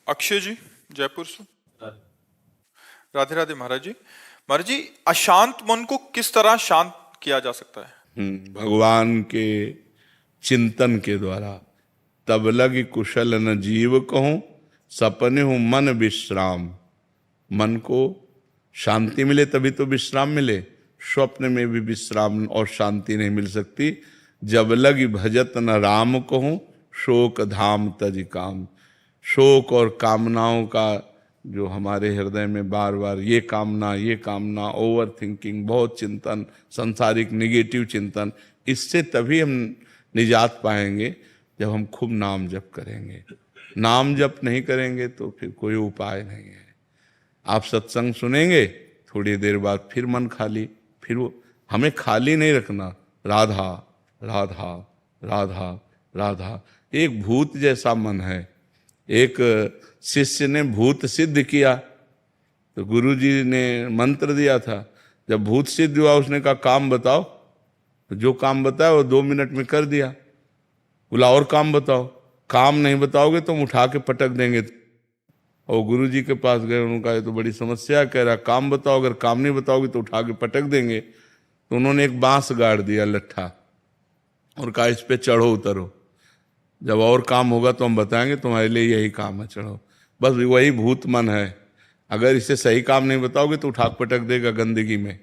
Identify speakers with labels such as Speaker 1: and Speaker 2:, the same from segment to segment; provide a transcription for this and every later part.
Speaker 1: अक्षय जी, जयपुर से। राधे राधे महाराज जी। महाराज जी, अशांत मन को किस तरह शांत किया जा सकता है?
Speaker 2: भगवान के चिंतन के द्वारा। तब लगी कुशल न जीव कहूं, सपने हूं मन विश्राम। मन को शांति मिले तभी तो विश्राम मिले। स्वप्न में भी विश्राम और शांति नहीं मिल सकती। जब लगी भजत न राम कहूं, शोक धाम तज काम। शोक और कामनाओं का जो हमारे हृदय में बार बार ये कामना, ओवर थिंकिंग, बहुत चिंतन, संसारिक निगेटिव चिंतन, इससे तभी हम निजात पाएंगे जब हम खूब नाम जप करेंगे। नाम जप नहीं करेंगे तो फिर कोई उपाय नहीं है। आप सत्संग सुनेंगे, थोड़ी देर बाद फिर मन खाली, फिर वो हमें खाली नहीं रखना। राधा राधा राधा राधा। एक भूत जैसा मन है। एक शिष्य ने भूत सिद्ध किया तो गुरु जी ने मंत्र दिया था। जब भूत सिद्ध हुआ उसने कहा काम बताओ, तो जो काम बताया वो 2 मिनट में कर दिया। बोला और काम बताओ। काम नहीं बताओगे तो हम उठा के पटक देंगे। और गुरु जी के पास गए, उन्होंने कहा ये तो बड़ी समस्या, कह रहा काम बताओ, अगर काम नहीं बताओगे तो उठा के पटक देंगे। तो उन्होंने एक बांस गाड़ दिया लट्ठा और कहा इस पे चढ़ो उतरो, जब और काम होगा तो हम बताएंगे, तुम्हारे लिए यही काम है, चढ़ो। बस वही भूत मन है। अगर इसे सही काम नहीं बताओगे तो उठा पटक देगा गंदगी में,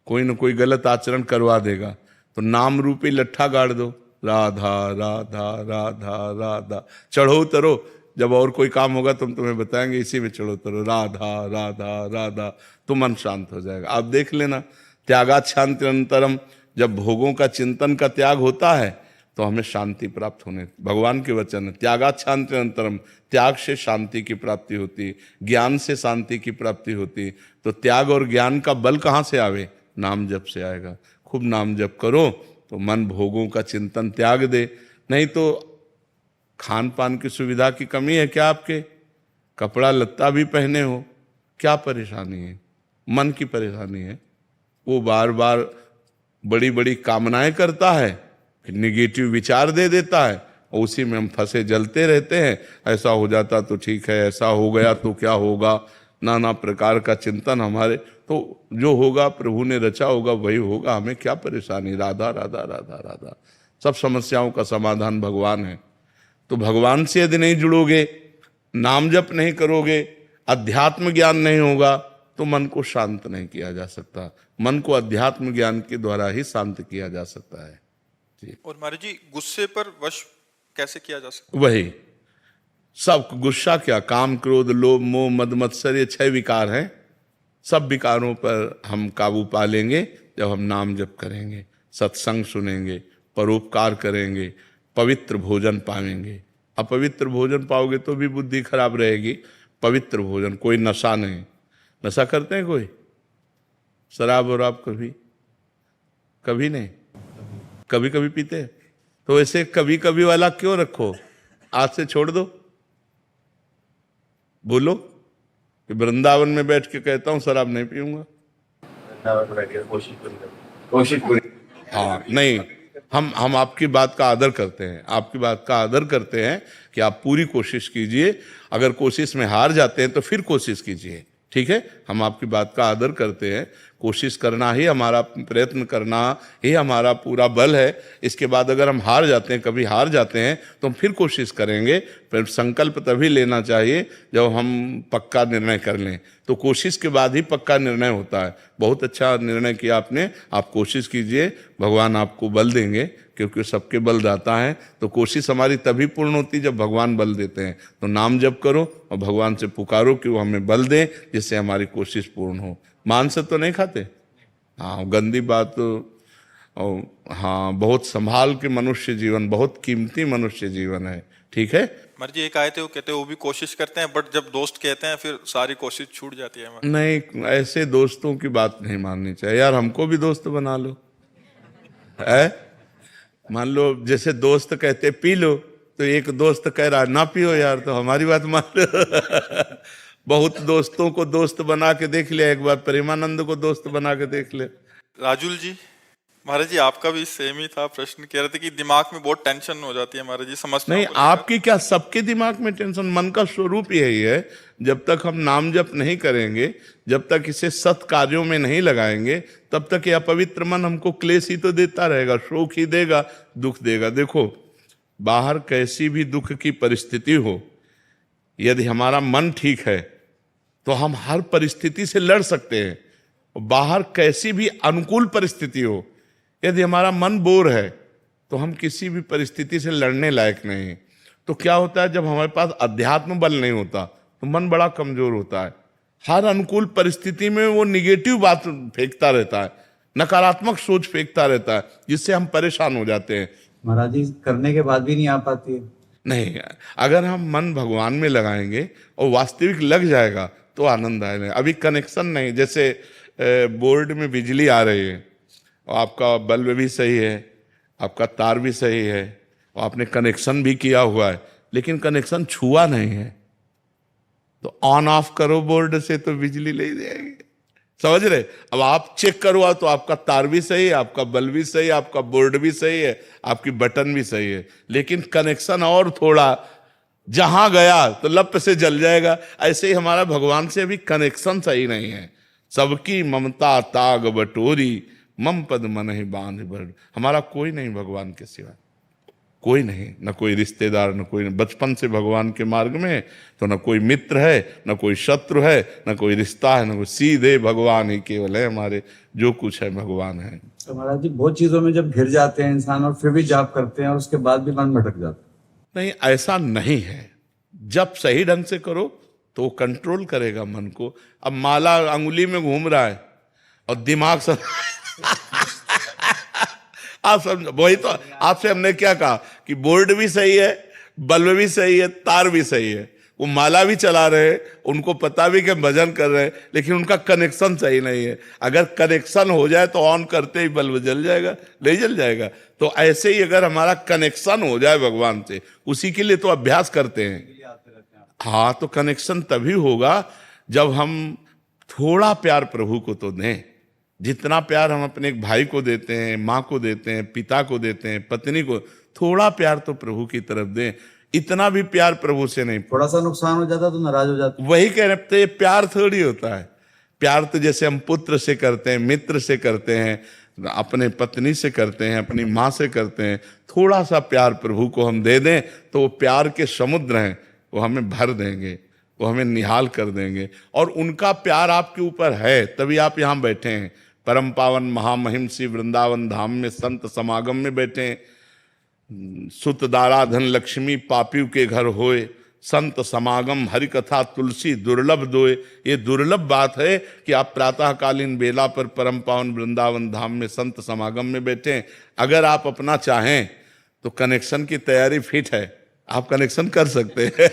Speaker 2: कोई न कोई गलत आचरण करवा देगा। तो नाम रूपी लट्ठा गाड़ दो, राधा राधा राधा राधा, चढ़ो उतरो, जब और कोई काम होगा तो हम तुम्हें बताएंगे, इसी में चढ़ो उतरो, राधा राधा राधा, तो मन शांत हो जाएगा। आप देख लेना, त्यागात शांति अंतरम। जब भोगों का चिंतन का त्याग होता है तो हमें शांति प्राप्त होने, भगवान के वचन है, त्यागात शांति अंतरम। त्याग से शांति की प्राप्ति होती, ज्ञान से शांति की प्राप्ति होती। तो त्याग और ज्ञान का बल कहाँ से आवे? नाम जप से आएगा। खूब नाम जप करो तो मन भोगों का चिंतन त्याग दे। नहीं तो खान पान की सुविधा की कमी है क्या आपके? कपड़ा लत्ता भी पहने हो, क्या परेशानी है? मन की परेशानी है। वो बार बार बड़ी बड़ी कामनाएं करता है, फिर निगेटिव विचार दे देता है और उसी में हम फंसे जलते रहते हैं। ऐसा हो जाता तो ठीक है, ऐसा हो गया तो क्या होगा, नाना प्रकार का चिंतन हमारे। तो जो होगा प्रभु ने रचा होगा वही होगा, हमें क्या परेशानी? राधा राधा राधा राधा। सब समस्याओं का समाधान भगवान है। तो भगवान से यदि नहीं जुड़ोगे, नाम जप नहीं करोगे, अध्यात्म ज्ञान नहीं होगा तो मन को शांत नहीं किया जा सकता। मन को अध्यात्म ज्ञान के द्वारा ही शांत किया जा सकता है।
Speaker 1: और महाराज जी, गुस्से पर वश कैसे किया जा सकता?
Speaker 2: वही सब गुस्सा क्या, काम क्रोध लोभ मोह मद मत्सर, ये 6 विकार हैं। सब विकारों पर हम काबू पा लेंगे जब हम नाम जप करेंगे, सत्संग सुनेंगे, परोपकार करेंगे, पवित्र भोजन पाएंगे। अपवित्र भोजन पाओगे तो भी बुद्धि खराब रहेगी। पवित्र भोजन, कोई नशा नहीं। नशा करते हैं कोई? शराब और आप कभी नहीं, कभी कभी पीते हैं। तो ऐसे कभी कभी वाला क्यों रखो? आज से छोड़ दो। बोलो कि वृंदावन में बैठ के कहता हूं शराब नहीं पीऊंगा। हाँ नहीं, हम आपकी बात का आदर करते हैं, आपकी बात का आदर करते हैं कि आप पूरी कोशिश कीजिए। अगर कोशिश में हार जाते हैं तो फिर कोशिश कीजिए, ठीक है? हम आपकी बात का आदर करते हैं। कोशिश करना ही हमारा, प्रयत्न करना ही हमारा पूरा बल है। इसके बाद अगर हम हार जाते हैं, कभी हार जाते हैं, तो हम फिर कोशिश करेंगे। फिर संकल्प तभी लेना चाहिए जब हम पक्का निर्णय कर लें। तो कोशिश के बाद ही पक्का निर्णय होता है। बहुत अच्छा निर्णय किया आपने, आप कोशिश कीजिए, भगवान आपको बल देंगे, क्योंकि सबके बलदाता है। तो कोशिश हमारी तभी पूर्ण होती जब भगवान बल देते हैं। तो नाम जप करो और भगवान से पुकारो कि वो हमें बल दें, जिससे हमारी कोशिश पूर्ण हो। मांस तो नहीं खाते? हाँ, गंदी बात। और हाँ, बहुत संभाल के मनुष्य जीवन, बहुत कीमती मनुष्य जीवन है, ठीक है?
Speaker 1: महाराज जी, एक आए थे, वो कहते हैं वो भी कोशिश करते हैं, बट जब दोस्त कहते हैं फिर सारी कोशिश छूट जाती है।
Speaker 2: नहीं, ऐसे दोस्तों की बात नहीं माननी चाहिए यार। हमको भी दोस्त बना लो, है? मान लो जैसे दोस्त कहते पी लो, तो एक दोस्त कह रहा ना पियो यार, तो हमारी बात मान लो। बहुत दोस्तों को दोस्त बना के देख लिया, एक बार प्रेमानंद को दोस्त बना के देख ले।
Speaker 1: राजुल जी, महाराज जी आपका भी सेम ही था प्रश्न, कह रहे थे कि दिमाग में बहुत टेंशन हो जाती है महाराज जी समस्या
Speaker 2: नहीं, आपकी क्या, सबके दिमाग में टेंशन। मन का स्वरूप यही है, जब तक हम नाम जप नहीं करेंगे, जब तक इसे सत् कार्यों में नहीं लगाएंगे, तब तक यह पवित्र मन हमको क्लेश ही तो देता रहेगा, शोक ही देगा, दुख देगा। देखो, बाहर कैसी भी दुख की परिस्थिति हो, यदि हमारा मन ठीक है तो हम हर परिस्थिति से लड़ सकते हैं। बाहर कैसी भी अनुकूल परिस्थिति हो, यदि हमारा मन बोर है तो हम किसी भी परिस्थिति से लड़ने लायक नहीं। तो क्या होता है, जब हमारे पास अध्यात्म बल नहीं होता तो मन बड़ा कमजोर होता है। हर अनुकूल परिस्थिति में वो निगेटिव बात फेंकता रहता है, नकारात्मक सोच फेंकता रहता है, जिससे हम परेशान हो जाते हैं।
Speaker 3: महाराज जी करने के बाद भी नहीं आ पाती है।
Speaker 2: नहीं, अगर हम मन भगवान में लगाएंगे और वास्तविक लग जाएगा तो आनंद आएगा। अभी कनेक्शन नहीं, जैसे बोर्ड में बिजली आ रही है और आपका बल्ब भी सही है, आपका तार भी सही है और आपने कनेक्शन भी किया हुआ है, लेकिन कनेक्शन छुआ नहीं है, तो ऑन ऑफ करो बोर्ड से तो बिजली ले जाएगी। समझ रहे? अब आप चेक करवा तो आपका तार भी सही है, आपका बल्ब भी सही है, आपका बोर्ड भी सही है, आपकी बटन भी सही है, लेकिन कनेक्शन और थोड़ा जहां गया तो लप से जल जाएगा। ऐसे ही हमारा भगवान से अभी कनेक्शन सही नहीं है। सबकी ममता ताग बटोरी, मम पद मन ही बांध बड़। हमारा कोई नहीं भगवान के सिवा, कोई नहीं, न कोई रिश्तेदार, न कोई, बचपन से भगवान के मार्ग में है तो न कोई मित्र है, न कोई शत्रु है, न कोई रिश्ता है, न कोई, सीधे भगवान ही केवल है हमारे, जो कुछ है भगवान है।
Speaker 3: तो महाराज जी बहुत चीजों में जब घिर जाते हैं इंसान और फिर भी जाप करते हैं और उसके बाद भी मन भटक जाता है।
Speaker 2: नहीं, ऐसा नहीं है। जब सही ढंग से करो तो कंट्रोल करेगा मन को। अब माला अंगुली में घूम रहा है और दिमाग सब आप समझ, वही तो आपसे हमने क्या कहा कि बोर्ड भी सही है, बल्ब भी सही है, तार भी सही है, वो माला भी चला रहे हैं, उनको पता भी कि भजन कर रहे हैं, लेकिन उनका कनेक्शन सही नहीं है। अगर कनेक्शन हो जाए तो ऑन करते ही बल्ब जल जाएगा, नहीं जल जाएगा। तो ऐसे ही अगर हमारा कनेक्शन हो जाए भगवान से, उसी के लिए तो अभ्यास करते हैं। हाँ, तो कनेक्शन तभी होगा जब हम थोड़ा प्यार प्रभु को तो दें। जितना प्यार हम अपने एक भाई को देते हैं, माँ को देते हैं, पिता को देते हैं, पत्नी को, थोड़ा प्यार तो प्रभु की तरफ दें। इतना भी प्यार प्रभु से नहीं।
Speaker 3: थोड़ा सा नुकसान हो जाता तो नाराज हो जाते।
Speaker 2: वही कह रहे थे, प्यार थोड़ी होता है। प्यार तो जैसे हम पुत्र से करते हैं, मित्र से करते हैं, अपने पत्नी से करते हैं, अपनी माँ से करते हैं। थोड़ा सा प्यार प्रभु को हम दे दें तो वो प्यार के समुद्र हैं, वो हमें भर देंगे, वो हमें निहाल कर देंगे। और उनका प्यार आपके ऊपर है, तभी आप यहाँ बैठे हैं। परम पावन महामहिम श्री वृंदावन धाम में संत समागम में बैठे हैं। सुत दारा धन लक्ष्मी पापियों के घर होए, संत समागम हरि कथा तुलसी दुर्लभ दोए। ये दुर्लभ बात है कि आप प्रातःकालीन बेला पर परम पावन वृंदावन धाम में संत समागम में बैठे हैं। अगर आप अपना चाहें तो कनेक्शन की तैयारी फिट है, आप कनेक्शन कर सकते हैं।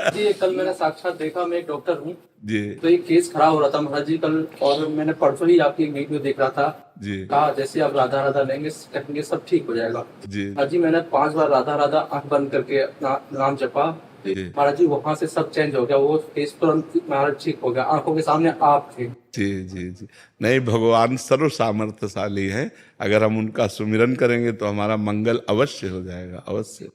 Speaker 4: जी, कल मैंने साक्षात देखा, मैं एक डॉक्टर हूँ
Speaker 2: जी।
Speaker 4: तो एक केस खड़ा हो रहा था महाराज जी कल, और मैंने परसों ही आपकी वीडियो देख रहा था
Speaker 2: जी।
Speaker 4: कहा जैसे आप राधा राधा लेंगे कहेंगे सब ठीक हो जाएगा।
Speaker 2: जी
Speaker 4: महाराज जी मैंने 5 बार राधा राधा आंख बंद करके अपना नाम जपा, महाराज जी वहां से सब चेंज हो गया, वो केस तुरंत महाराज ठीक हो गया, आंखों के सामने आप थे।
Speaker 2: जी जी जी। नहीं, भगवान सर्व सामर्थ्यशाली है। अगर हम उनका सुमिरन करेंगे तो हमारा मंगल अवश्य हो जाएगा, अवश्य।